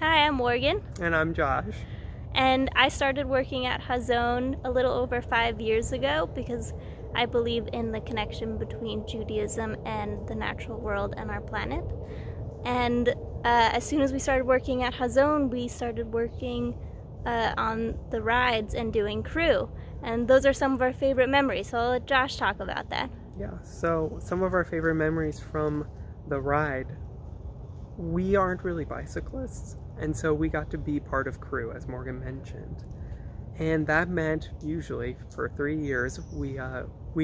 Hi, I'm Morgan. And I'm Josh. And I started working at Hazon a little over 5 years ago because I believe in the connection between Judaism and the natural world and our planet. And as soon as we started working at Hazon, we started working on the rides and doing crew. And those are some of our favorite memories, so I'll let Josh talk about that. Yeah, so some of our favorite memories from the ride, we aren't really bicyclists, and so we got to be part of crew, as Morgan mentioned. And that meant, usually, for 3 years, we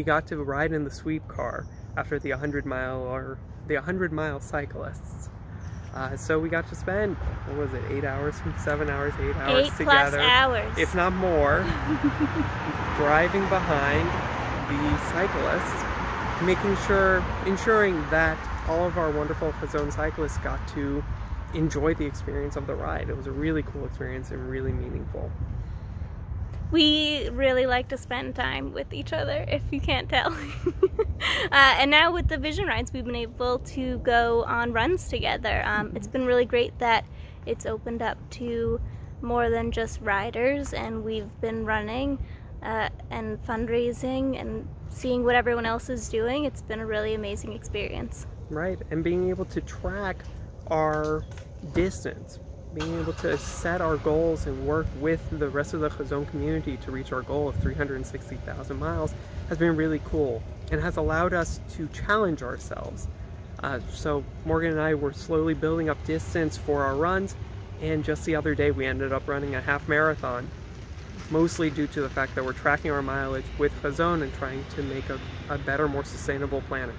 got to ride in the sweep car after the 100-mile cyclists. So we got to spend, what was it, 8 hours, 7 hours, 8 hours together. 8+ hours. If not more, driving behind the cyclists, ensuring that all of our wonderful Hazon cyclists got to enjoy the experience of the ride. It was a really cool experience and really meaningful. We really like to spend time with each other, if you can't tell. And now with the Vision Rides, we've been able to go on runs together. It's been really great that it's opened up to more than just riders, and we've been running and fundraising and seeing what everyone else is doing. It's been a really amazing experience. Right, and being able to track our distance, being able to set our goals and work with the rest of the Hazon community to reach our goal of 360,000 miles has been really cool and has allowed us to challenge ourselves. So Morgan and I were slowly building up distance for our runs, and just the other day we ended up running a half marathon, mostly due to the fact that we're tracking our mileage with Hazon and trying to make a better, more sustainable planet.